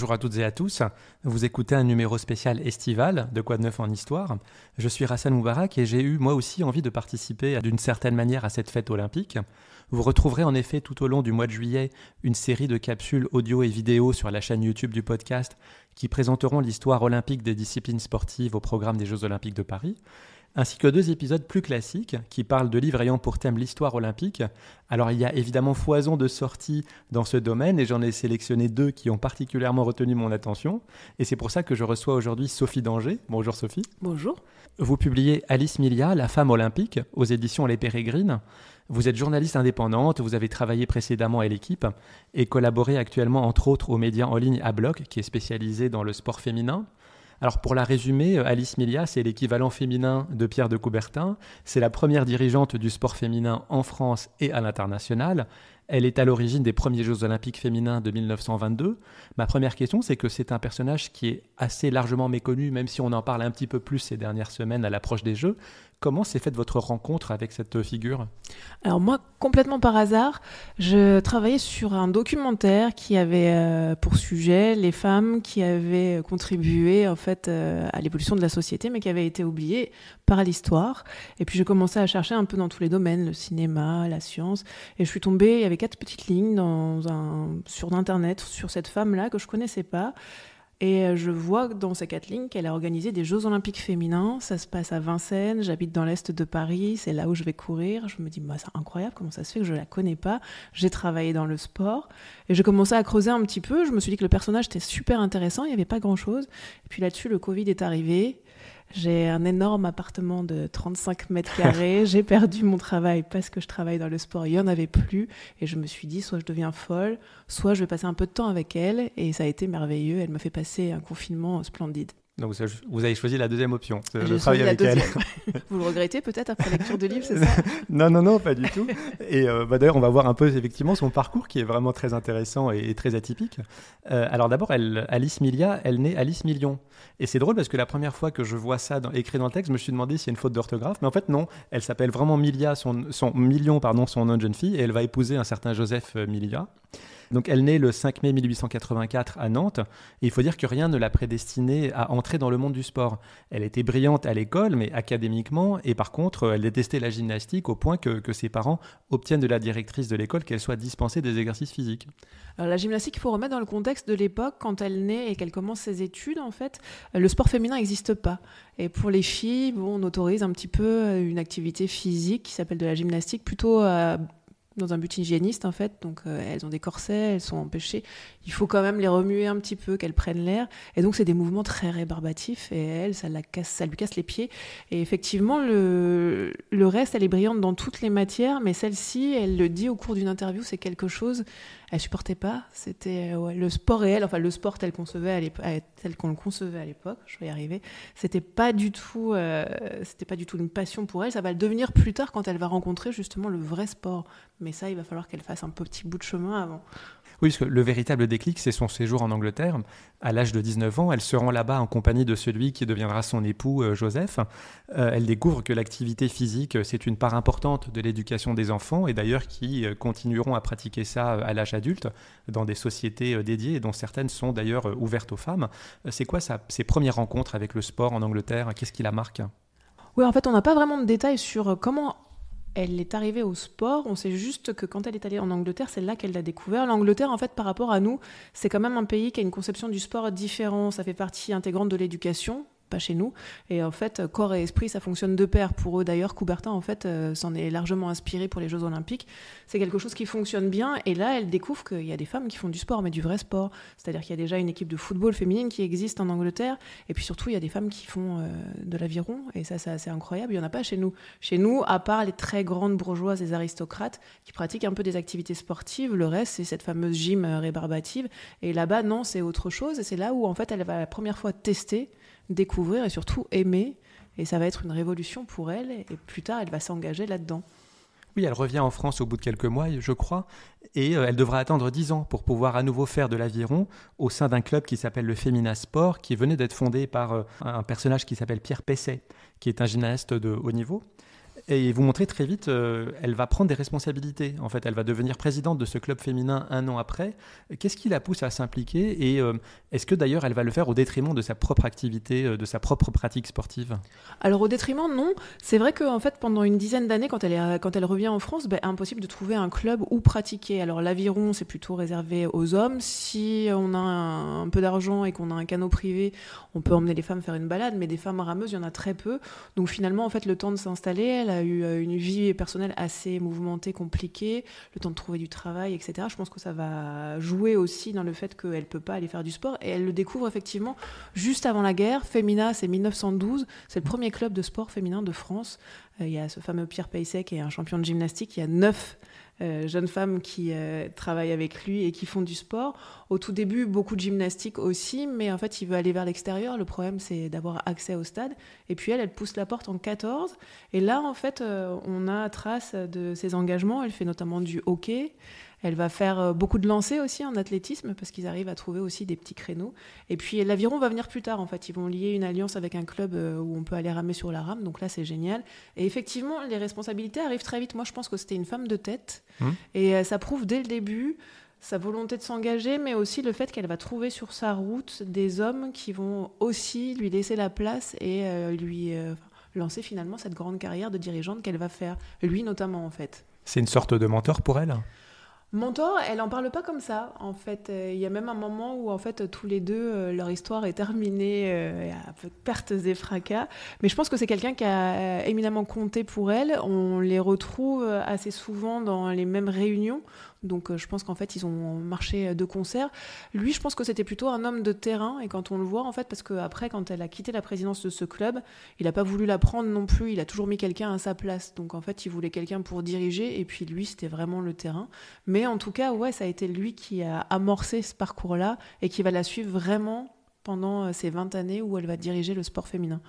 Bonjour à toutes et à tous. Vous écoutez un numéro spécial estival de Quoi de neuf en histoire. Je suis Rassan Moubarak et j'ai eu moi aussi envie de participer d'une certaine manière à cette fête olympique. Vous retrouverez en effet tout au long du mois de juillet une série de capsules audio et vidéo sur la chaîne YouTube du podcast qui présenteront l'histoire olympique des disciplines sportives au programme des Jeux Olympiques de Paris, ainsi que 2 épisodes plus classiques qui parlent de livres ayant pour thème l'histoire olympique. Alors il y a évidemment foison de sorties dans ce domaine et j'en ai sélectionné 2 qui ont particulièrement retenu mon attention. Et c'est pour ça que je reçois aujourd'hui Sophie Danger. Bonjour Sophie. Bonjour. Vous publiez Alice Milia, la femme olympique, aux éditions Les Pérégrines. Vous êtes journaliste indépendante, vous avez travaillé précédemment à l'Équipe et collaboré actuellement entre autres aux médias en ligne Abloc, qui est spécialisé dans le sport féminin. Alors pour la résumer, Alice Milia, c'est l'équivalent féminin de Pierre de Coubertin. C'est la première dirigeante du sport féminin en France et à l'international. Elle est à l'origine des premiers Jeux Olympiques féminins de 1922. Ma première question, c'est que c'est un personnage qui est assez largement méconnu, même si on en parle un petit peu plus ces dernières semaines à l'approche des Jeux. Comment s'est faite votre rencontre avec cette figure ? Alors moi, complètement par hasard, je travaillais sur un documentaire qui avait pour sujet les femmes qui avaient contribué en fait à l'évolution de la société, mais qui avaient été oubliées par l'histoire. Et puis j'ai commencé à chercher un peu dans tous les domaines, le cinéma, la science, et je suis tombée, il y avait 4 petites lignes sur Internet sur cette femme-là que je connaissais pas. Et je vois dans ces 4 lignes qu'elle a organisé des Jeux Olympiques féminins. Ça se passe à Vincennes, j'habite dans l'Est de Paris, c'est là où je vais courir. Je me dis, c'est incroyable, comment ça se fait que je ne la connais pas ? J'ai travaillé dans le sport. Et j'ai commencé à creuser un petit peu. Je me suis dit que le personnage était super intéressant, il n'y avait pas grand-chose. Et puis là-dessus, le Covid est arrivé. J'ai un énorme appartement de 35 mètres carrés. J'ai perdu mon travail parce que je travaille dans le sport. Il n'y en avait plus. Et je me suis dit, soit je deviens folle, soit je vais passer un peu de temps avec elle. Et ça a été merveilleux. Elle me fait passer un confinement splendide. Donc vous avez choisi la deuxième option, de travailler avec elle. Vous le regrettez peut-être après lecture de livre, c'est ça ? Non, pas du tout. Et d'ailleurs, on va voir un peu effectivement son parcours qui est vraiment très intéressant et très atypique. Alors d'abord, Alice Milia, elle naît Alice Million. Et c'est drôle parce que la première fois que je vois ça écrit dans le texte, je me suis demandé s'il y a une faute d'orthographe. Mais en fait, non. Elle s'appelle vraiment Milia, son nom de jeune fille, et elle va épouser un certain Joseph Milia. Donc elle naît le 5 mai 1884 à Nantes, et il faut dire que rien ne l'a prédestinée à entrer dans le monde du sport. Elle était brillante à l'école, mais académiquement, et par contre, elle détestait la gymnastique au point que ses parents obtiennent de la directrice de l'école qu'elle soit dispensée des exercices physiques. Alors, la gymnastique, il faut remettre dans le contexte de l'époque, quand elle naît et qu'elle commence ses études, en fait, le sport féminin n'existe pas. Et pour les filles, on autorise un petit peu une activité physique qui s'appelle de la gymnastique, plutôt dans un but hygiéniste en fait, donc elles ont des corsets, elles sont empêchées, il faut quand même les remuer un petit peu, qu'elles prennent l'air, et donc c'est des mouvements très rébarbatifs, et elle, ça lui casse les pieds, et effectivement le reste, elle est brillante dans toutes les matières, mais celle-ci, elle le dit au cours d'une interview, c'est quelque chose, elle supportait pas, c'était le sport réel, enfin le sport tel qu'on le concevait à l'époque, je vais y arriver, c'était pas du tout une passion pour elle, ça va le devenir plus tard quand elle va rencontrer justement le vrai sport. Mais ça, il va falloir qu'elle fasse un petit bout de chemin avant. Oui, parce que le véritable déclic, c'est son séjour en Angleterre. À l'âge de 19 ans, elle se rend là-bas en compagnie de celui qui deviendra son époux, Joseph. Elle découvre que l'activité physique, c'est une part importante de l'éducation des enfants, et d'ailleurs qui continueront à pratiquer ça à l'âge adulte dans des sociétés dédiées, dont certaines sont d'ailleurs ouvertes aux femmes. C'est quoi ses premières rencontres avec le sport en Angleterre ? Qu'est-ce qui la marque ? Oui, en fait, on n'a pas vraiment de détails sur comment elle est arrivée au sport. On sait juste que quand elle est allée en Angleterre, c'est là qu'elle l'a découvert. L'Angleterre, en fait, par rapport à nous, c'est quand même un pays qui a une conception du sport différente. Ça fait partie intégrante de l'éducation, pas chez nous. Et en fait, corps et esprit, ça fonctionne de pair. Pour eux, d'ailleurs, Coubertin, en fait, s'en est largement inspiré pour les Jeux Olympiques. C'est quelque chose qui fonctionne bien. Et là, elle découvre qu'il y a des femmes qui font du sport, mais du vrai sport. C'est-à-dire qu'il y a déjà une équipe de football féminine qui existe en Angleterre. Et puis surtout, il y a des femmes qui font de l'aviron. Et ça, c'est assez incroyable. Il n'y en a pas chez nous. Chez nous, à part les très grandes bourgeoises et aristocrates qui pratiquent un peu des activités sportives, le reste, c'est cette fameuse gym rébarbative. Et là-bas, non, c'est autre chose. Et c'est là où, en fait, elle va la première fois tester, découvrir et surtout aimer, et ça va être une révolution pour elle, et plus tard elle va s'engager là-dedans. Oui, elle revient en France au bout de quelques mois, je crois, et elle devra attendre 10 ans pour pouvoir à nouveau faire de l'aviron au sein d'un club qui s'appelle le Femina Sport, qui venait d'être fondé par un personnage qui s'appelle Pierre Pesset, qui est un gymnaste de haut niveau. Et vous montrez très vite, elle va prendre des responsabilités. En fait, elle va devenir présidente de ce club féminin 1 an après. Qu'est-ce qui la pousse à s'impliquer? Et est-ce que d'ailleurs elle va le faire au détriment de sa propre activité, de sa propre pratique sportive? Alors au détriment, non. C'est vrai qu'en fait, pendant une dizaine d'années, quand elle revient en France, impossible de trouver un club où pratiquer. Alors l'aviron, c'est plutôt réservé aux hommes. Si on a un peu d'argent et qu'on a un canot privé, on peut emmener les femmes faire une balade, mais des femmes rameuses, il y en a très peu. Donc finalement, en fait, le temps de s'installer, elle a eu une vie personnelle assez mouvementée, compliquée, le temps de trouver du travail, etc. Je pense que ça va jouer aussi dans le fait qu'elle ne peut pas aller faire du sport. Et elle le découvre effectivement juste avant la guerre. Femina, c'est 1912. C'est le premier club de sport féminin de France. Il y a ce fameux Pierre Paysset qui est un champion de gymnastique. Il y a 9 jeunes femmes qui travaillent avec lui et qui font du sport. Au tout début, beaucoup de gymnastique aussi, mais en fait, il veut aller vers l'extérieur. Le problème, c'est d'avoir accès au stade. Et puis elle pousse la porte en 14. Et là, en fait, on a trace de ses engagements. Elle fait notamment du hockey. Elle va faire beaucoup de lancers aussi en athlétisme parce qu'ils arrivent à trouver aussi des petits créneaux. Et puis l'aviron va venir plus tard en fait. Ils vont lier une alliance avec un club où on peut aller ramer sur la rame. Donc là, c'est génial. Et effectivement, les responsabilités arrivent très vite. Moi, je pense que c'était une femme de tête. Et ça prouve dès le début sa volonté de s'engager, mais aussi le fait qu'elle va trouver sur sa route des hommes qui vont aussi lui laisser la place et lui lancer finalement cette grande carrière de dirigeante qu'elle va faire. Lui notamment en fait. C'est une sorte de mentor pour elle? Mentor, elle en parle pas comme ça. En fait, il y a même un moment où en fait tous les deux, leur histoire est terminée avec pertes et fracas. Mais je pense que c'est quelqu'un qui a éminemment compté pour elle. On les retrouve assez souvent dans les mêmes réunions. Donc je pense qu'en fait ils ont marché de concert. Lui, je pense que c'était plutôt un homme de terrain et quand on le voit en fait, parce qu'après quand elle a quitté la présidence de ce club, il n'a pas voulu la prendre non plus, il a toujours mis quelqu'un à sa place. Donc en fait il voulait quelqu'un pour diriger et puis lui c'était vraiment le terrain. Mais en tout cas ouais, ça a été lui qui a amorcé ce parcours-là et qui va la suivre vraiment pendant ces 20 années où elle va diriger le sport féminin.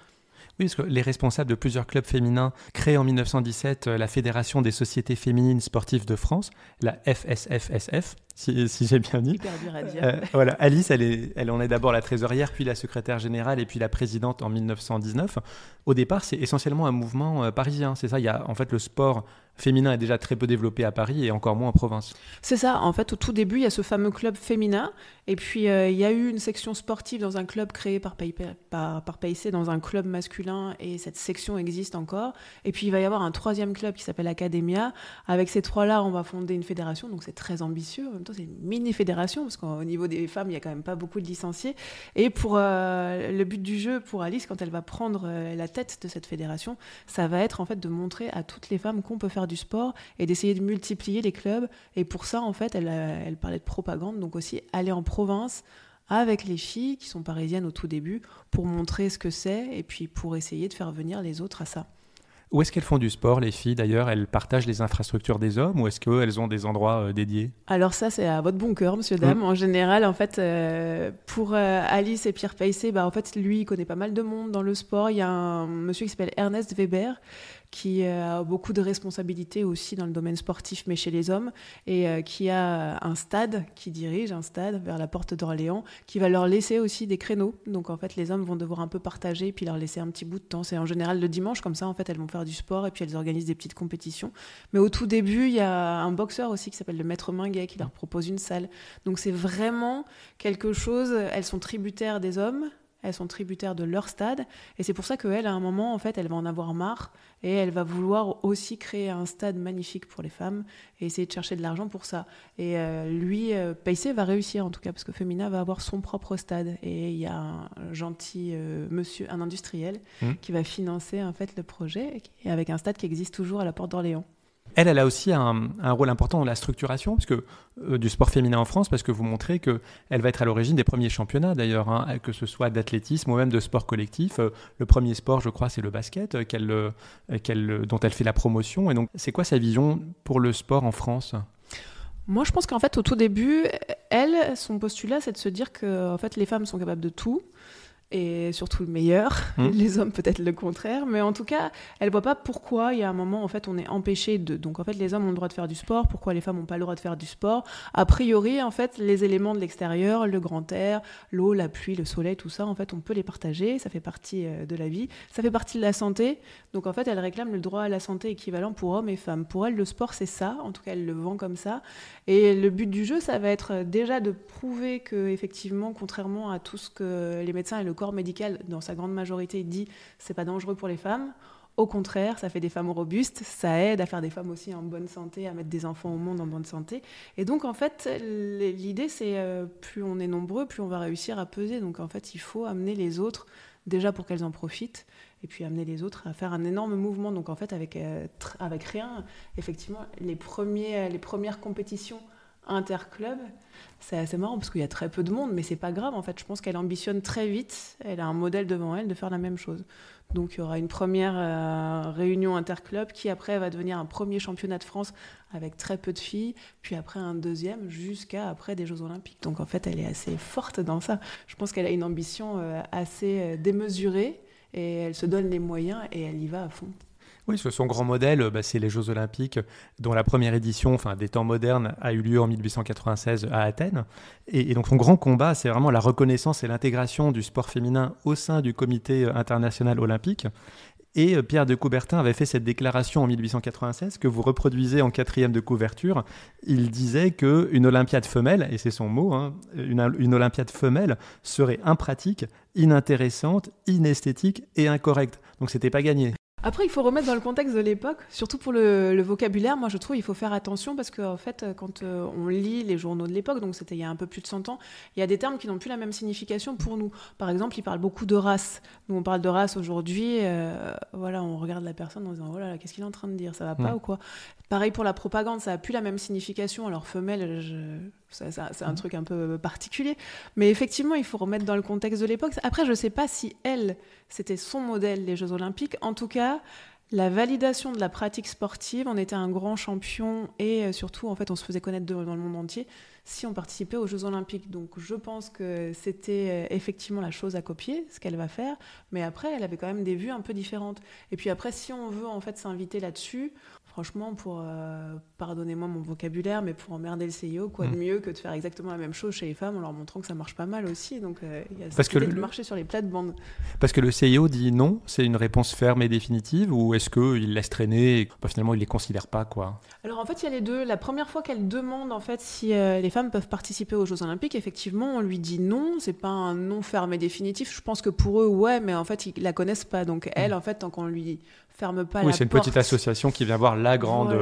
Oui, parce que les responsables de plusieurs clubs féminins créent en 1917 la Fédération des sociétés féminines sportives de France, la FSFSF, si j'ai bien dit. Hyper dur à dire. Voilà, Alice, elle en est d'abord la trésorière, puis la secrétaire générale et puis la présidente en 1919. Au départ, c'est essentiellement un mouvement parisien, c'est ça. Il y a en fait le sport féminin est déjà très peu développé à Paris et encore moins en province. C'est ça, en fait au tout début il y a ce fameux club féminin et puis il y a eu une section sportive dans un club créé par Paysset dans un club masculin et cette section existe encore et puis il va y avoir un troisième club qui s'appelle Academia. Avec ces trois-là on va fonder une fédération, donc c'est très ambitieux, en même temps c'est une mini-fédération parce qu'au niveau des femmes il n'y a quand même pas beaucoup de licenciés et pour le but du jeu pour Alice quand elle va prendre la tête de cette fédération, ça va être en fait de montrer à toutes les femmes qu'on peut faire du sport et d'essayer de multiplier les clubs et pour ça en fait elle parlait de propagande, donc aussi aller en province avec les filles qui sont parisiennes au tout début pour montrer ce que c'est et puis pour essayer de faire venir les autres à ça. Où est-ce qu'elles font du sport, les filles d'ailleurs? Elles partagent les infrastructures des hommes ou est-ce qu'elles ont des endroits dédiés? Alors ça, c'est à votre bon cœur, monsieur, dame. En général, en fait, pour Alice et Pierre Paysset, en fait, lui, il connaît pas mal de monde dans le sport. Il y a un monsieur qui s'appelle Ernest Weber, qui a beaucoup de responsabilités aussi dans le domaine sportif, mais chez les hommes, et qui a un stade, qui dirige un stade vers la porte d'Orléans, qui va leur laisser aussi des créneaux. Donc en fait, les hommes vont devoir un peu partager, puis leur laisser un petit bout de temps. C'est en général le dimanche, comme ça, en fait, elles vont faire du sport, et puis elles organisent des petites compétitions. Mais au tout début, il y a un boxeur aussi qui s'appelle le Maître Minguet, qui leur propose une salle. Donc c'est vraiment quelque chose, elles sont tributaires des hommes, elles sont tributaires de leur stade et c'est pour ça qu'elle, à un moment, en fait, elle va en avoir marre et elle va vouloir aussi créer un stade magnifique pour les femmes et essayer de chercher de l'argent pour ça. Et lui, Paysset va réussir en tout cas parce que Femina va avoir son propre stade et il y a un gentil monsieur, un industriel qui va financer en fait le projet et avec un stade qui existe toujours à la porte d'Orléans. Elle a aussi un rôle important dans la structuration parce que, du sport féminin en France, parce que vous montrez qu'elle va être à l'origine des premiers championnats d'ailleurs, que ce soit d'athlétisme ou même de sport collectif. Le premier sport, je crois, c'est le basket dont elle fait la promotion. Et donc, c'est quoi sa vision pour le sport en France ? Moi, je pense qu'en fait, au tout début, son postulat, c'est de se dire que en fait, les femmes sont capables de tout. et surtout le meilleur. Les hommes peut-être le contraire, mais en tout cas elle voit pas pourquoi il y a un moment en fait on est empêché de, donc en fait les hommes ont le droit de faire du sport, pourquoi les femmes n'ont pas le droit de faire du sport. A priori en fait les éléments de l'extérieur, le grand air, l'eau, la pluie, le soleil, tout ça en fait on peut les partager, ça fait partie de la vie, ça fait partie de la santé. Donc en fait elle réclame le droit à la santé équivalent pour hommes et femmes. Pour elle le sport c'est ça, en tout cas elle le vend comme ça, et le but du jeu ça va être déjà de prouver que effectivement contrairement à tout ce que les médecins et le corps médical, dans sa grande majorité, dit c'est pas dangereux pour les femmes. Au contraire, ça fait des femmes robustes, ça aide à faire des femmes aussi en bonne santé, à mettre des enfants au monde en bonne santé. Et donc, en fait, l'idée, c'est plus on est nombreux, plus on va réussir à peser. Donc, en fait, il faut amener les autres, déjà pour qu'elles en profitent, et puis amener les autres à faire un énorme mouvement. Donc, en fait, avec rien, effectivement, les premières compétitions interclub, c'est assez marrant parce qu'il y a très peu de monde, mais c'est pas grave en fait. Je pense qu'elle ambitionne très vite, elle a un modèle devant elle de faire la même chose. Donc il y aura une première réunion interclub qui après va devenir un premier championnat de France avec très peu de filles, puis après un deuxième jusqu'à après des Jeux Olympiques. Donc en fait elle est assez forte dans ça. Je pense qu'elle a une ambition assez démesurée et elle se donne les moyens et elle y va à fond. Oui, son grand modèle, c'est les Jeux Olympiques, dont la première édition, des temps modernes, a eu lieu en 1896 à Athènes. Et donc son grand combat, c'est vraiment la reconnaissance et l'intégration du sport féminin au sein du Comité international olympique. Et Pierre de Coubertin avait fait cette déclaration en 1896 que vous reproduisez en 4e de couverture. Il disait qu'une Olympiade femelle, et c'est son mot, une Olympiade femelle serait impratique, inintéressante, inesthétique et incorrecte. Donc c'était pas gagné. Après, il faut remettre dans le contexte de l'époque, surtout pour le vocabulaire. Moi, je trouve qu'il faut faire attention parce qu'en fait, quand on lit les journaux de l'époque, donc c'était il y a un peu plus de 100 ans, il y a des termes qui n'ont plus la même signification pour nous. Par exemple, il parle beaucoup de race. Nous, on parle de race aujourd'hui, on regarde la personne en disant « Oh là là, qu'est-ce qu'il est en train de dire ? Ça va pas ou quoi ?» Pareil pour la propagande, ça n'a plus la même signification. Alors, femelle, c'est un truc un peu particulier. Mais effectivement, il faut remettre dans le contexte de l'époque. Après, je ne sais pas si elle, c'était son modèle, les Jeux Olympiques. En tout cas, la validation de la pratique sportive, on était un grand champion et surtout, en fait, on se faisait connaître dans le monde entier si on participait aux Jeux Olympiques. Donc, je pense que c'était effectivement la chose à copier, ce qu'elle va faire. Mais après, elle avait quand même des vues un peu différentes. Et puis après, si on veut en fait s'inviter là-dessus, franchement, pour, pardonnez-moi mon vocabulaire, mais pour emmerder le CIO, quoi de mieux que de faire exactement la même chose chez les femmes en leur montrant que ça marche pas mal aussi. Donc, il y a cette idée de marcher sur les plates-bandes. Parce que le CIO dit non, c'est une réponse ferme et définitive, ou est-ce qu'il laisse traîner et finalement il les considère pas, quoi ? Alors en fait, il y a les deux. La première fois qu'elle demande en fait si les femmes peuvent participer aux Jeux Olympiques, effectivement, on lui dit non. C'est pas un non ferme et définitif. Je pense que pour eux, ouais, mais en fait, ils la connaissent pas. Donc elle, en fait, tant qu'on lui ferme pas la porte. Oui, c'est une petite association qui vient voir la grande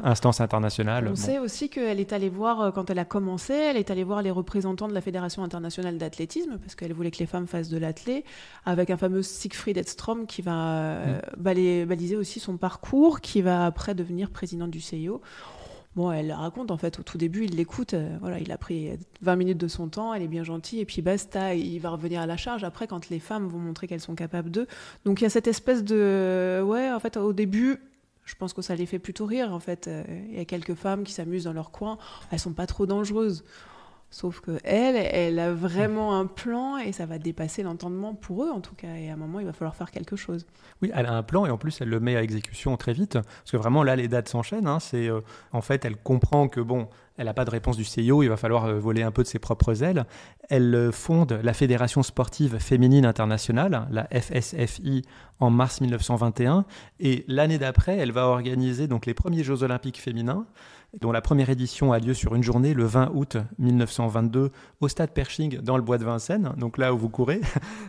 instance internationale. On sait aussi qu'elle est allée voir, quand elle a commencé, elle est allée voir les représentants de la Fédération internationale d'athlétisme, parce qu'elle voulait que les femmes fassent de l'athlé, avec un fameux Siegfried Edstrom qui va baliser aussi son parcours, qui va après devenir présidente du CIO. Bon, elle raconte, en fait, au tout début, il l'écoute, il a pris 20 minutes de son temps, elle est bien gentille, et puis basta, il va revenir à la charge après, quand les femmes vont montrer qu'elles sont capables d'eux. Donc il y a cette espèce de... Ouais, en fait, au début, je pense que ça les fait plutôt rire, en fait. Il y a quelques femmes qui s'amusent dans leur coin, elles sont pas trop dangereuses. Sauf qu'elle a vraiment un plan et ça va dépasser l'entendement pour eux, en tout cas. Et à un moment, il va falloir faire quelque chose. Oui, elle a un plan et en plus, elle le met à exécution très vite. Parce que vraiment, là, les dates s'enchaînent. En fait, elle comprend que, elle n'a pas de réponse du CIO, il va falloir voler un peu de ses propres ailes. Elle fonde la Fédération sportive féminine internationale, la FSFI, en mars 1921. Et l'année d'après, elle va organiser donc les premiers Jeux olympiques féminins, dont la première édition a lieu sur une journée, le 20 août 1922, au stade Pershing, dans le bois de Vincennes, donc là où vous courez.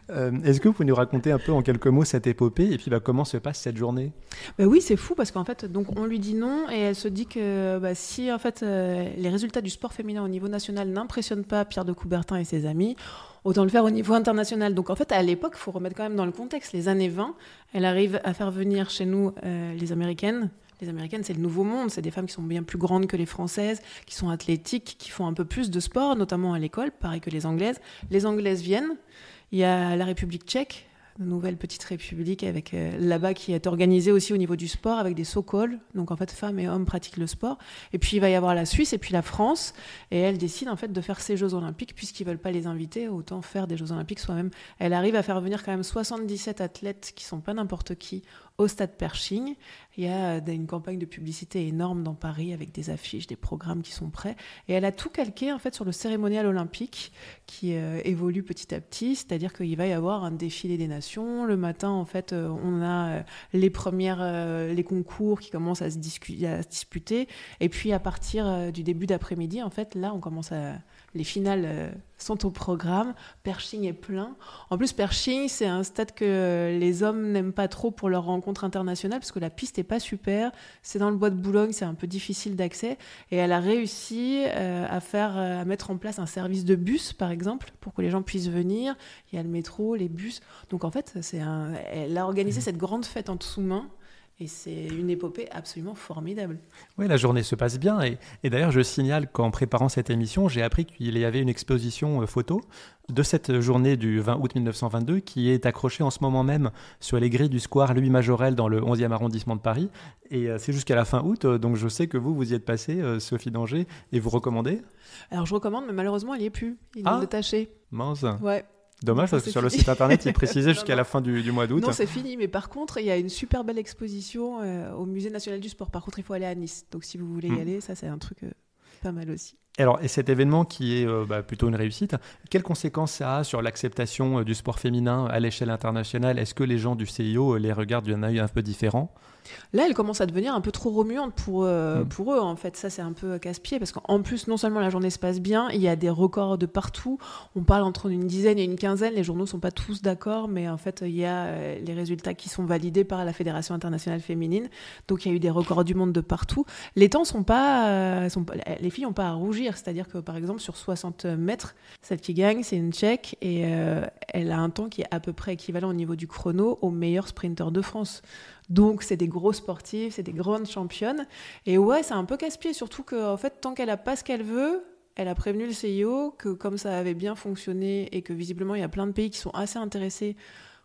Est-ce que vous pouvez nous raconter un peu en quelques mots cette épopée et puis comment se passe cette journée ? Oui, c'est fou parce qu'en fait, donc, on lui dit non et elle se dit que si en fait, les résultats du sport féminin au niveau national n'impressionnent pas Pierre de Coubertin et ses amis, autant le faire au niveau international. Donc en fait, à l'époque, il faut remettre quand même dans le contexte, les années 20, elle arrive à faire venir chez nous les Américaines. Les Américaines, c'est le nouveau monde, c'est des femmes qui sont bien plus grandes que les Françaises, qui sont athlétiques, qui font un peu plus de sport, notamment à l'école, pareil que les Anglaises. Les Anglaises viennent, il y a la République tchèque, nouvelle petite république avec là-bas qui est organisée aussi au niveau du sport avec des so-call. Donc en fait, femmes et hommes pratiquent le sport. Et puis il va y avoir la Suisse et puis la France. Et elle décide en fait de faire ses Jeux Olympiques puisqu'ils veulent pas les inviter, autant faire des Jeux Olympiques soi-même. Elle arrive à faire venir quand même 77 athlètes qui sont pas n'importe qui au stade Pershing. Il y a une campagne de publicité énorme dans Paris avec des affiches, des programmes qui sont prêts. Et elle a tout calqué en fait sur le cérémonial olympique qui évolue petit à petit. C'est-à-dire qu'il va y avoir un défilé des nations. Le matin, en fait, on a les concours qui commencent à se disputer. Et puis à partir du début d'après-midi, en fait, là, on commence les finales sont au programme. Pershing est plein. En plus, Pershing, c'est un stade que les hommes n'aiment pas trop pour leurs rencontres internationales parce que la piste n'est pas super. C'est dans le bois de Boulogne, c'est un peu difficile d'accès. Et elle a réussi à mettre en place un service de bus, par exemple, pour que les gens puissent venir. Il y a le métro, les bus. Donc en fait, elle a organisé cette grande fête en sous-main. Et c'est une épopée absolument formidable. Oui, la journée se passe bien. Et d'ailleurs, je signale qu'en préparant cette émission, j'ai appris qu'il y avait une exposition photo de cette journée du 20 août 1922 qui est accrochée en ce moment même sur les grilles du square Louis Majorel dans le 11e arrondissement de Paris. Et c'est jusqu'à la fin août. Donc je sais que vous y êtes passée, Sophie Danger, et vous recommandez ? Alors je recommande, mais malheureusement, elle n'y est plus. Ils l'ont détachée. Mince. Ouais. Dommage, parce que sur le site internet, il précisait jusqu'à la fin du mois d'août. Non, c'est fini. Mais par contre, il y a une super belle exposition au Musée national du sport. Par contre, il faut aller à Nice. Donc, si vous voulez y aller, ça, c'est un truc pas mal aussi. Alors, et cet événement qui est plutôt une réussite, quelles conséquences ça a sur l'acceptation du sport féminin à l'échelle internationale ? Est-ce que les gens du CIO les regardent d'un œil un peu différent ? Là, elle commence à devenir un peu trop remuante pour eux, en fait. Ça, c'est un peu casse-pied, parce qu'en plus, non seulement la journée se passe bien, il y a des records de partout. On parle entre une dizaine et une quinzaine. Les journaux ne sont pas tous d'accord, mais en fait, il y a les résultats qui sont validés par la Fédération internationale féminine. Donc, il y a eu des records du monde de partout. Les temps sont pas... les filles n'ont pas à rougir. C'est-à-dire que, par exemple, sur 60 mètres, celle qui gagne, c'est une Tchèque, et elle a un temps qui est à peu près équivalent au niveau du chrono au meilleur sprinter de France. Donc, c'est des gros sportifs, c'est des grandes championnes. Et ouais, c'est un peu casse-pied, surtout qu'en fait, tant qu'elle n'a pas ce qu'elle veut, elle a prévenu le CIO que comme ça avait bien fonctionné et que visiblement, il y a plein de pays qui sont assez intéressés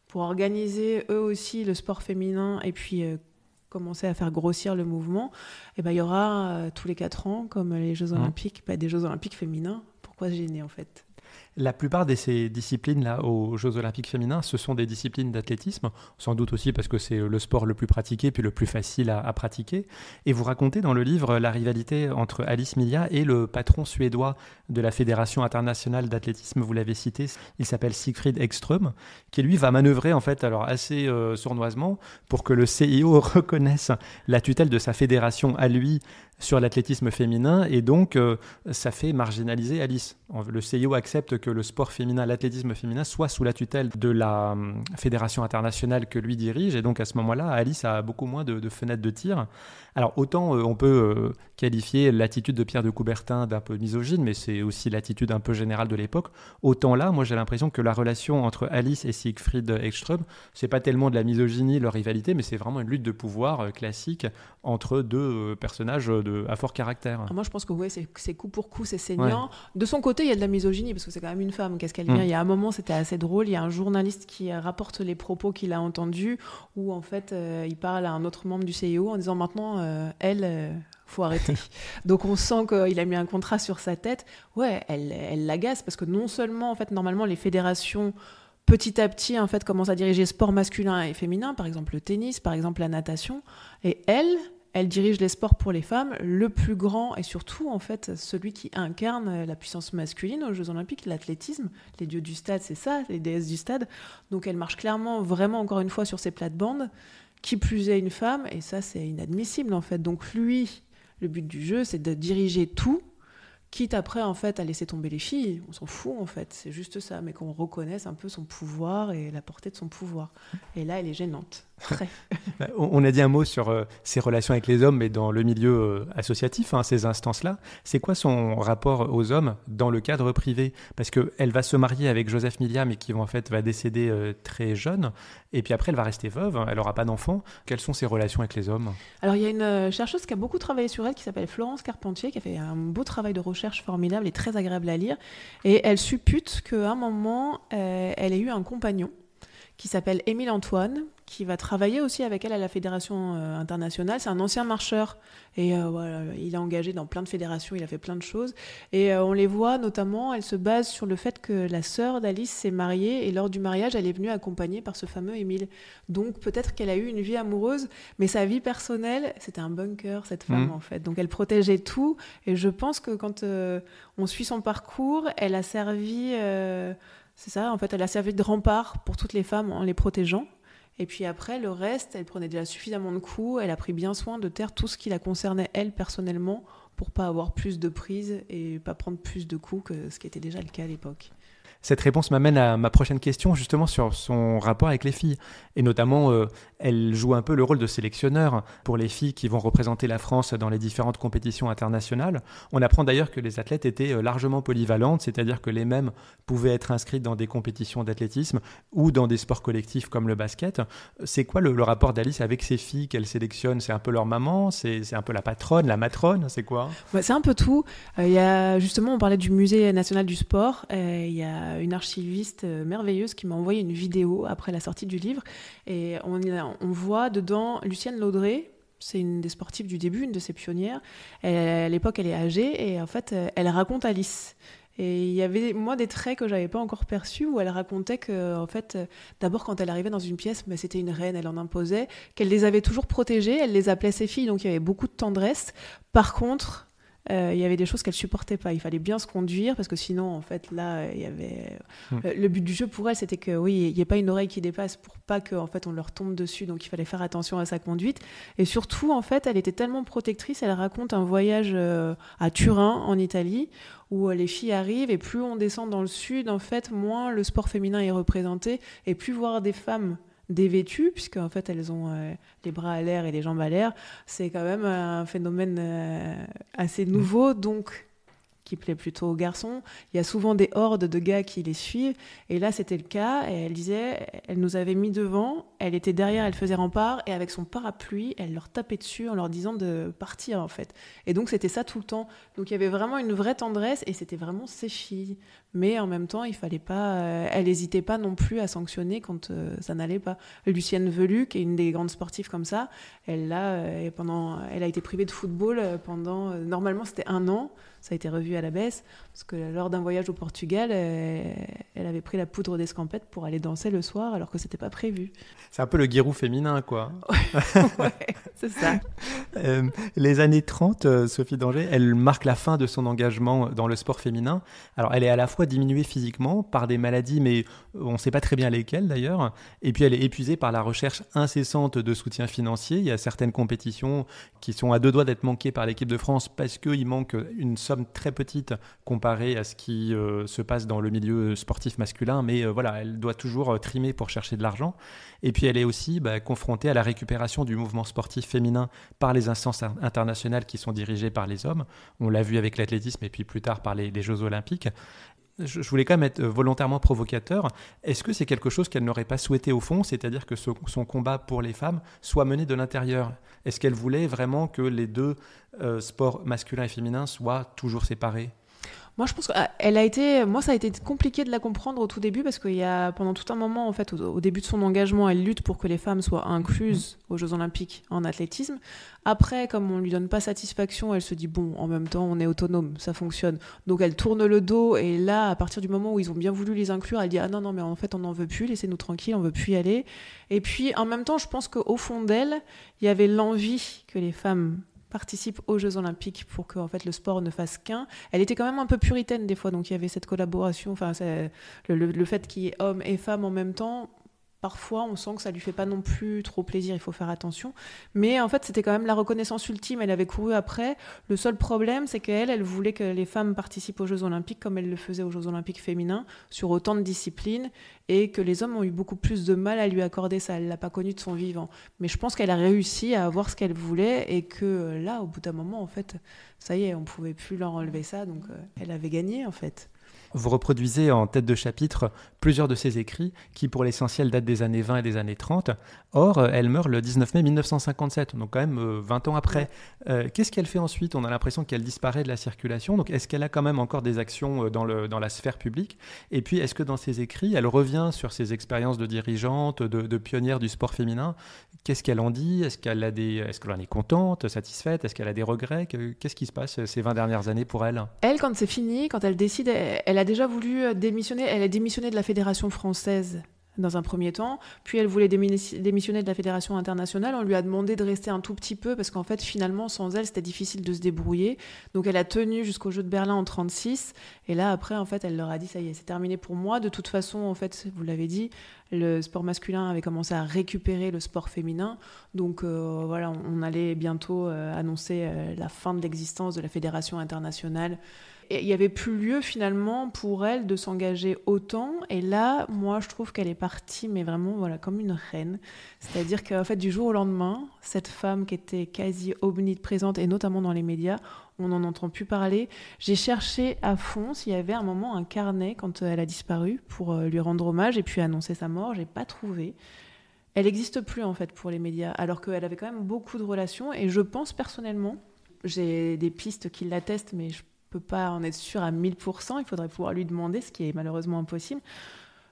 pour organiser eux aussi le sport féminin et puis commencer à faire grossir le mouvement, et ben, il y aura tous les 4 ans, comme les Jeux Olympiques, des Jeux Olympiques féminins. Pourquoi se gêner, en fait ? La plupart de ces disciplines-là aux Jeux Olympiques féminins, ce sont des disciplines d'athlétisme, sans doute aussi parce que c'est le sport le plus pratiqué puis le plus facile à pratiquer. Et vous racontez dans le livre la rivalité entre Alice Milja et le patron suédois de la Fédération internationale d'athlétisme, vous l'avez cité, il s'appelle Siegfried Ekström, qui lui va manœuvrer en fait alors assez sournoisement pour que le CIO reconnaisse la tutelle de sa fédération à lui sur l'athlétisme féminin, et donc ça fait marginaliser Alice. Le CIO accepte que le sport féminin, l'athlétisme féminin, soit sous la tutelle de la fédération internationale que lui dirige, et donc à ce moment-là, Alice a beaucoup moins de fenêtres de tir. Alors autant on peut qualifier l'attitude de Pierre de Coubertin d'un peu misogyne, mais c'est aussi l'attitude un peu générale de l'époque, autant là, moi j'ai l'impression que la relation entre Alice et Siegfried Ekström, c'est pas tellement de la misogynie, leur rivalité, mais c'est vraiment une lutte de pouvoir classique entre deux personnages à fort caractère. Moi je pense que ouais, c'est coup pour coup, c'est saignant. Ouais. De son côté, il y a de la misogynie, parce que c'est quand même une femme, qu'est-ce qu'elle vient. Il y a un moment, c'était assez drôle, il y a un journaliste qui rapporte les propos qu'il a entendus, où en fait, il parle à un autre membre du CIO en disant maintenant, faut arrêter. Donc on sent qu'il a mis un contrat sur sa tête. Ouais, elle l'agace, parce que non seulement, en fait, normalement, les fédérations petit à petit, en fait, commencent à diriger sport masculin et féminin, par exemple le tennis, par exemple la natation, et elle dirige les sports pour les femmes, le plus grand et surtout, en fait, celui qui incarne la puissance masculine aux Jeux Olympiques, l'athlétisme. Les dieux du stade, c'est ça, les déesses du stade. Donc elle marche clairement, vraiment, encore une fois, sur ses plates-bandes. Qui plus est une femme, et ça, c'est inadmissible, en fait. Donc lui, le but du jeu, c'est de diriger tout, quitte après, en fait, à laisser tomber les filles. On s'en fout, en fait, c'est juste ça, mais qu'on reconnaisse un peu son pouvoir et la portée de son pouvoir. Et là, elle est gênante. Très. On a dit un mot sur ses relations avec les hommes, mais dans le milieu associatif, ces instances-là. C'est quoi son rapport aux hommes dans le cadre privé ? Parce qu'elle va se marier avec Joseph Milja, mais qui en fait va décéder très jeune. Et puis après, elle va rester veuve, elle n'aura pas d'enfant. Quelles sont ses relations avec les hommes ? Alors, il y a une chercheuse qui a beaucoup travaillé sur elle, qui s'appelle Florence Carpentier, qui a fait un beau travail de recherche formidable et très agréable à lire. Et elle suppute qu'à un moment, elle ait eu un compagnon qui s'appelle Émile Antoine, qui va travailler aussi avec elle à la fédération internationale. C'est un ancien marcheur et voilà, il est engagé dans plein de fédérations, il a fait plein de choses. Et on les voit notamment, elle se base sur le fait que la sœur d'Alice s'est mariée et lors du mariage, elle est venue accompagnée par ce fameux Émile. Donc peut-être qu'elle a eu une vie amoureuse, mais sa vie personnelle, c'était un bunker, cette femme en fait. Donc elle protégeait tout et je pense que quand on suit son parcours, elle a servi... c'est ça, en fait, elle a servi de rempart pour toutes les femmes en les protégeant. Et puis après, le reste, elle prenait déjà suffisamment de coups. Elle a pris bien soin de taire tout ce qui la concernait, elle, personnellement, pour pas avoir plus de prises et pas prendre plus de coups que ce qui était déjà le cas à l'époque. Cette réponse m'amène à ma prochaine question, justement sur son rapport avec les filles. Et notamment, elle joue un peu le rôle de sélectionneur pour les filles qui vont représenter la France dans les différentes compétitions internationales. On apprend d'ailleurs que les athlètes étaient largement polyvalentes, c'est-à-dire que les mêmes pouvaient être inscrites dans des compétitions d'athlétisme ou dans des sports collectifs comme le basket. C'est quoi le rapport d'Alice avec ces filles qu'elle sélectionne? C'est un peu leur maman? C'est un peu la patronne, la matrone? C'est quoi? C'est un peu tout. Justement, on parlait du Musée national du sport. Il y a une archiviste merveilleuse qui m'a envoyé une vidéo après la sortie du livre et on voit dedans Lucienne Laudré. C'est une des sportives du début, une de ses pionnières. À l'époque, elle est âgée et en fait, elle raconte Alice. Et il y avait, moi, des traits que je n'avais pas encore perçus où elle racontait que, en fait, d'abord, quand elle arrivait dans une pièce, c'était une reine, elle en imposait, qu'elle les avait toujours protégées, elle les appelait ses filles, donc il y avait beaucoup de tendresse. Par contre, il y avait des choses qu'elle supportait pas. Il fallait bien se conduire parce que sinon, en fait, là, il y avait le but du jeu pour elle, c'était que oui, il n'y ait pas une oreille qui dépasse pour pas que, en fait, on leur tombe dessus. Donc, il fallait faire attention à sa conduite. Et surtout, en fait, elle était tellement protectrice. Elle raconte un voyage à Turin, en Italie, où les filles arrivent et plus on descend dans le sud, en fait, moins le sport féminin est représenté et plus voir des femmes dévêtues, puisque en fait elles ont les bras à l'air et les jambes à l'air, c'est quand même un phénomène assez nouveau, donc qui plaît plutôt aux garçons. Il y a souvent des hordes de gars qui les suivent, et là c'était le cas, et elle disait, elle nous avait mis devant, elle était derrière, elle faisait rempart, et avec son parapluie, elle leur tapait dessus en leur disant de partir en fait. Et donc c'était ça tout le temps. Donc il y avait vraiment une vraie tendresse, et c'était vraiment ses filles. Mais en même temps, il fallait pas, elle n'hésitait pas non plus à sanctionner quand ça n'allait pas. Lucienne Velu, qui est une des grandes sportives comme ça, elle a été privée de football pendant, normalement c'était 1 an, ça a été revu à la baisse, parce que lors d'un voyage au Portugal, elle avait pris la poudre d'escampette pour aller danser le soir, alors que c'était pas prévu. C'est un peu le guérou féminin, quoi. Ouais, c'est ça. Les années 30, Sophie Danger, elle marque la fin de son engagement dans le sport féminin. Alors, elle est à la fois diminuée physiquement par des maladies, mais on ne sait pas très bien lesquelles d'ailleurs. Et puis, elle est épuisée par la recherche incessante de soutien financier. Il y a certaines compétitions qui sont à 2 doigts d'être manquées par l'équipe de France parce qu'il manque une somme très petite comparée à ce qui se passe dans le milieu sportif masculin. Mais voilà, elle doit toujours trimer pour chercher de l'argent. Et puis, elle est aussi confrontée à la récupération du mouvement sportif féminin par les instances internationales qui sont dirigées par les hommes. On l'a vu avec l'athlétisme et puis plus tard par les Jeux Olympiques. Je voulais quand même être volontairement provocateur. Est-ce que c'est quelque chose qu'elle n'aurait pas souhaité au fond, c'est-à-dire que son combat pour les femmes soit mené de l'intérieur? Est-ce qu'elle voulait vraiment que les deux sports masculins et féminins soient toujours séparés? Moi, je pense que ça a été compliqué de la comprendre au tout début parce qu'il y a pendant tout un moment, en fait, au début de son engagement, elle lutte pour que les femmes soient incluses aux Jeux Olympiques en athlétisme. Après, comme on lui donne pas satisfaction, elle se dit bon, en même temps, on est autonome, ça fonctionne. Donc elle tourne le dos et là, à partir du moment où ils ont bien voulu les inclure, elle dit ah non, mais en fait, on n'en veut plus, laissez-nous tranquilles, on veut plus y aller. Et puis, en même temps, je pense qu'au fond d'elle, il y avait l'envie que les femmes participe aux Jeux Olympiques pour que en fait, le sport ne fasse qu'un. Elle était quand même un peu puritaine des fois, donc il y avait cette collaboration, enfin, le fait qu'il y ait hommes et femmes en même temps, parfois on sent que ça lui fait pas non plus trop plaisir, il faut faire attention. Mais en fait, c'était quand même la reconnaissance ultime, elle avait couru après. Le seul problème, c'est elle voulait que les femmes participent aux Jeux Olympiques comme elle le faisait aux Jeux Olympiques féminins, sur autant de disciplines, et que les hommes ont eu beaucoup plus de mal à lui accorder ça. Elle l'a pas connu de son vivant. Mais je pense qu'elle a réussi à avoir ce qu'elle voulait, et que là, au bout d'un moment, en fait, ça y est, on pouvait plus leur enlever ça, donc elle avait gagné, en fait. Vous reproduisez en tête de chapitre plusieurs de ses écrits qui, pour l'essentiel, datent des années 20 et des années 30. Or, elle meurt le 19 mai 1957, donc quand même 20 ans après. Qu'est-ce qu'elle fait ensuite ? On a l'impression qu'elle disparaît de la circulation. Donc, est-ce qu'elle a quand même encore des actions dans la sphère publique ? Et puis, est-ce que dans ses écrits, elle revient sur ses expériences de dirigeante, de pionnière du sport féminin ? Qu'est-ce qu'elle en dit ? Est-ce qu'elle en est contente, satisfaite ? Est-ce qu'elle a des regrets ? Qu'est-ce qui se passe ces 20 dernières années pour elle ? Elle, quand c'est fini, quand elle décide, elle a déjà voulu démissionner. Elle a démissionné de la Fédération française dans un premier temps, puis elle voulait démissionner de la Fédération internationale. On lui a demandé de rester un tout petit peu parce qu'en fait, finalement, sans elle, c'était difficile de se débrouiller. Donc, elle a tenu jusqu'aux Jeux de Berlin en 1936. Et là, après, en fait, elle leur a dit, ça y est, c'est terminé pour moi. De toute façon, en fait, vous l'avez dit, le sport masculin avait commencé à récupérer le sport féminin. Donc, voilà, on allait bientôt annoncer la fin de l'existence de la Fédération internationale. Et il n'y avait plus lieu finalement pour elle de s'engager autant. Et là, moi, je trouve qu'elle est partie, mais vraiment voilà, comme une reine. C'est-à-dire qu'en fait, du jour au lendemain, cette femme qui était quasi omniprésente, et notamment dans les médias, on n'en entend plus parler. J'ai cherché à fond s'il y avait un moment un carnet quand elle a disparu pour lui rendre hommage et puis annoncer sa mort. Je n'ai pas trouvé. Elle n'existe plus en fait pour les médias, alors qu'elle avait quand même beaucoup de relations. Et je pense personnellement, j'ai des pistes qui l'attestent, mais je peut pas en être sûr à 1000%, il faudrait pouvoir lui demander, ce qui est malheureusement impossible.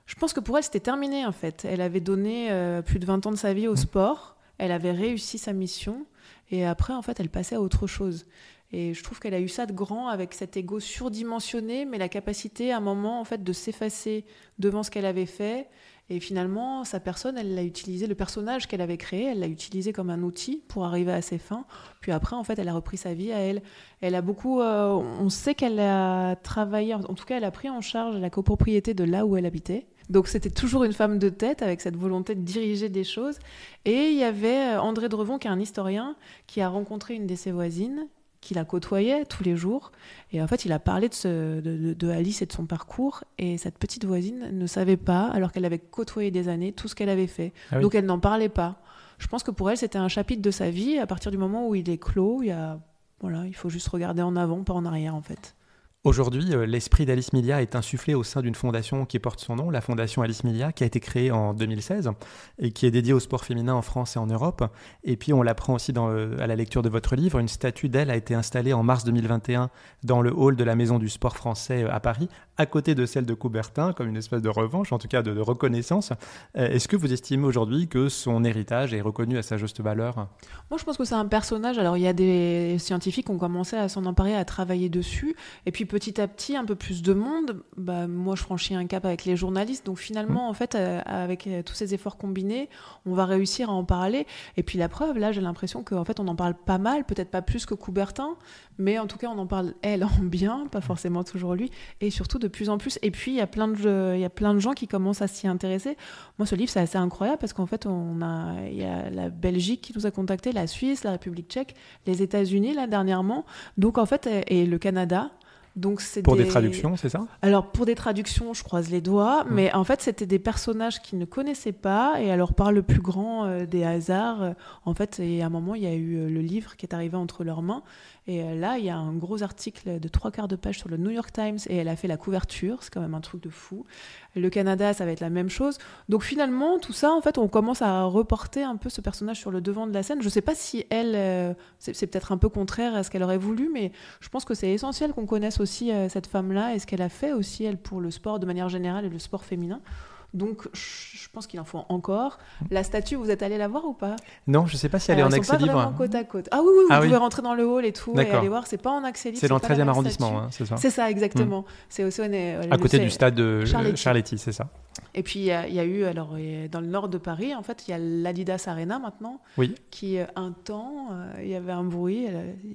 Je pense que pour elle, c'était terminé en fait. Elle avait donné plus de 20 ans de sa vie au sport, elle avait réussi sa mission, et après, en fait, elle passait à autre chose. Et je trouve qu'elle a eu ça de grand, avec cet ego surdimensionné, mais la capacité à un moment en fait, de s'effacer devant ce qu'elle avait fait. Et finalement, sa personne, elle l'a utilisé, le personnage qu'elle avait créé, elle l'a utilisé comme un outil pour arriver à ses fins. Puis après, en fait, elle a repris sa vie à elle. Elle a beaucoup... on sait qu'elle a travaillé, en tout cas, elle a pris en charge la copropriété de là où elle habitait. Donc, c'était toujours une femme de tête avec cette volonté de diriger des choses. Et il y avait André Drevon, qui est un historien, qui a rencontré une de ses voisines, qui la côtoyait tous les jours. Et en fait, il a parlé de Alice et de son parcours. Et cette petite voisine ne savait pas, alors qu'elle avait côtoyé des années, tout ce qu'elle avait fait. Ah oui. Donc, elle n'en parlait pas. Je pense que pour elle, c'était un chapitre de sa vie. À partir du moment où il est clos, il faut juste regarder en avant, pas en arrière, en fait. Aujourd'hui, l'esprit d'Alice Milia est insufflé au sein d'une fondation qui porte son nom, la Fondation Alice Milia, qui a été créée en 2016 et qui est dédiée au sport féminin en France et en Europe. Et puis, on l'apprend aussi à la lecture de votre livre, une statue d'elle a été installée en mars 2021 dans le hall de la Maison du Sport français à Paris, à côté de celle de Coubertin, comme une espèce de revanche, en tout cas de reconnaissance. Est-ce que vous estimez aujourd'hui que son héritage est reconnu à sa juste valeur ? Moi, je pense que c'est un personnage. Alors, il y a des scientifiques qui ont commencé à s'en emparer, à travailler dessus. Et puis, petit à petit, un peu plus de monde. Moi, je franchis un cap avec les journalistes. Donc, finalement, en fait, avec tous ces efforts combinés, on va réussir à en parler. Et puis, la preuve, là, j'ai l'impression qu'en fait, on en parle pas mal, peut-être pas plus que Coubertin, mais en tout cas, on en parle, elle, en bien, pas forcément toujours lui, et surtout de plus en plus. Et puis, il y a plein de gens qui commencent à s'y intéresser. Moi, ce livre, c'est assez incroyable parce qu'en fait, il y a la Belgique qui nous a contactés, la Suisse, la République tchèque, les États-Unis, là, dernièrement. Donc, en fait, et le Canada. Donc, pour des traductions, c'est ça ? Alors, pour des traductions, je croise les doigts, mais en fait, c'était des personnages qu'ils ne connaissaient pas, et alors, par le plus grand des hasards, en fait, et à un moment, il y a eu le livre qui est arrivé entre leurs mains, et là, il y a un gros article de 3/4 de page sur le New York Times, et elle a fait la couverture, c'est quand même un truc de fou. Le Canada, ça va être la même chose. Donc, finalement, tout ça, en fait, on commence à reporter un peu ce personnage sur le devant de la scène. Je ne sais pas si elle, c'est peut-être un peu contraire à ce qu'elle aurait voulu, mais je pense que c'est essentiel qu'on connaisse aussi cette femme-là et ce qu'elle a fait aussi, elle, pour le sport de manière générale et le sport féminin. Donc, je pense qu'il en faut encore. La statue, vous êtes allé la voir ou pas ? Non, je ne sais pas si elle est en accès libre. Ils sont pas vraiment côte à côte. Ah oui, vous pouvez rentrer dans le hall et tout, et aller voir. C'est pas en accès libre. C'est dans le 13e arrondissement, c'est ça ? C'est ça, exactement. C'est aussi à côté du stade de Charletti, c'est ça. Et puis, il y a eu, alors, dans le nord de Paris, en fait, il y a l'Adidas Arena maintenant, qui, un temps, il y avait un bruit.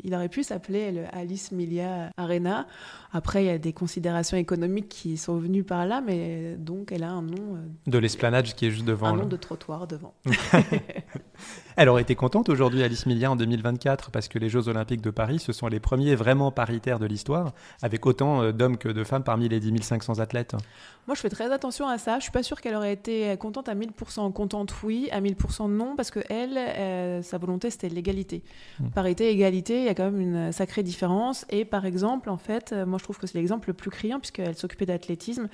Il aurait pu s'appeler le Alice Milia Arena. Après, il y a des considérations économiques qui sont venues par là, mais donc, elle a un nom... de l'esplanade qui est juste devant. Un nom de trottoir devant. Elle aurait été contente aujourd'hui, Alice Milia, en 2024, parce que les Jeux Olympiques de Paris, ce sont les premiers vraiment paritaires de l'histoire, avec autant d'hommes que de femmes parmi les 10 500 athlètes. Moi, je fais très attention à ça. Je suis pas sûre qu'elle aurait été contente à 1000%. Contente, oui, à 1000% non, parce que elle, sa volonté, c'était l'égalité. Parité, égalité, il y a quand même une sacrée différence. Et par exemple, en fait, moi je trouve que c'est l'exemple le plus criant, puisqu'elle s'occupait d'athlétisme.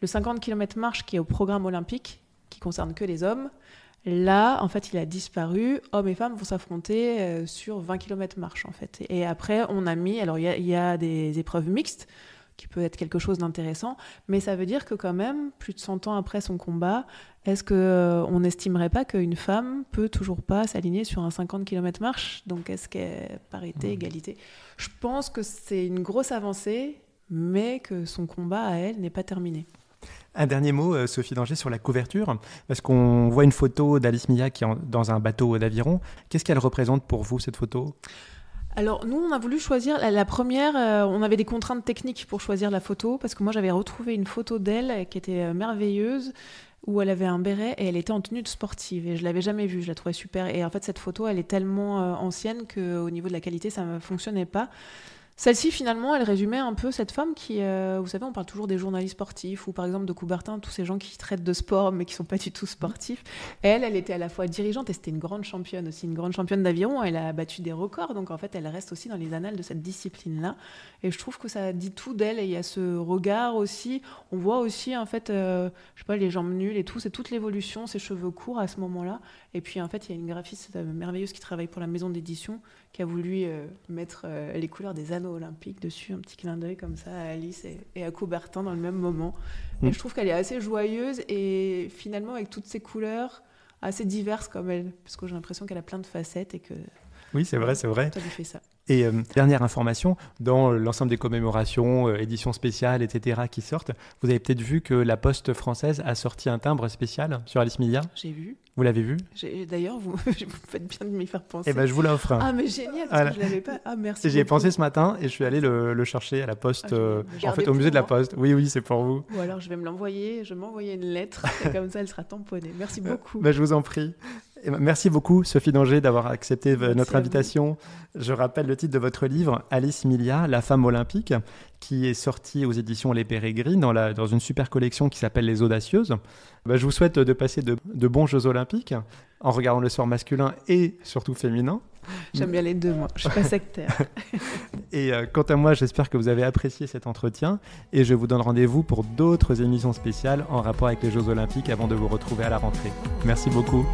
Le 50 km marche qui est au programme olympique, qui concerne que les hommes, là, en fait, il a disparu. Hommes et femmes vont s'affronter sur 20 km marche, en fait. Et après, on a mis... Alors, il y a des épreuves mixtes, qui peut être quelque chose d'intéressant, mais ça veut dire que quand même, plus de 100 ans après son combat, est-ce qu'on n'estimerait pas qu'une femme peut toujours pas s'aligner sur un 50 km marche ? Donc, est-ce qu'elle parité, égalité ? Je pense que c'est une grosse avancée, mais que son combat à elle n'est pas terminé. Un dernier mot, Sophie Danger, sur la couverture, parce qu'on voit une photo d'Alice Millia qui est dans un bateau d'aviron. Qu'est-ce qu'elle représente pour vous, cette photo ? Alors, nous, on a voulu choisir la première. On avait des contraintes techniques pour choisir la photo, parce que moi, j'avais retrouvé une photo d'elle qui était merveilleuse, où elle avait un béret et elle était en tenue de sportive. Et je l'avais jamais vue, je la trouvais super. Et en fait, cette photo, elle est tellement ancienne qu'au niveau de la qualité, ça ne fonctionnait pas. Celle-ci, finalement, elle résumait un peu cette femme qui, vous savez, on parle toujours des journalistes sportifs ou par exemple de Coubertin, tous ces gens qui traitent de sport mais qui ne sont pas du tout sportifs. Elle était à la fois dirigeante et c'était une grande championne aussi, une grande championne d'aviron. Elle a battu des records, donc en fait, elle reste aussi dans les annales de cette discipline-là. Et je trouve que ça dit tout d'elle et il y a ce regard aussi. On voit aussi, en fait, je sais pas, les jambes nulles et tout, c'est toute l'évolution, ses cheveux courts à ce moment-là. Et puis, en fait, il y a une graphiste merveilleuse qui travaille pour la maison d'édition qui a voulu mettre les couleurs des anneaux olympiques dessus, un petit clin d'œil comme ça à Alice et à Coubertin dans le même moment. Et je trouve qu'elle est assez joyeuse et finalement avec toutes ces couleurs assez diverses comme elle, parce que j'ai l'impression qu'elle a plein de facettes et que... Oui, c'est vrai. Ça lui fait ça. Et dernière information, dans l'ensemble des commémorations, éditions spéciales, etc. qui sortent, vous avez peut-être vu que la Poste française a sorti un timbre spécial sur Alice Millia. J'ai vu. Vous l'avez vu ? D'ailleurs, vous faites bien de m'y faire penser. Eh ben, je vous l'offre. Ah, mais génial, parce que je ne l'avais pas. Ah, merci. J'y ai pensé ce matin et je suis allé le chercher à la Poste, en fait au musée de la Poste. Oui, c'est pour vous. Ou alors je vais je vais m'envoyer une lettre et comme ça elle sera tamponnée. Merci beaucoup. Je vous en prie. Merci beaucoup Sophie Danger d'avoir accepté notre invitation. Je rappelle le titre de votre livre, Alice Millia, la femme olympique, qui est sorti aux éditions Les Pérégrines dans une super collection qui s'appelle Les Audacieuses. Je vous souhaite de passer de bons Jeux olympiques en regardant le sport masculin et surtout féminin. J'aime bien les deux, moi. Je suis pas sectaire. Et quant à moi, j'espère que vous avez apprécié cet entretien et je vous donne rendez-vous pour d'autres émissions spéciales en rapport avec les Jeux olympiques avant de vous retrouver à la rentrée. Merci beaucoup.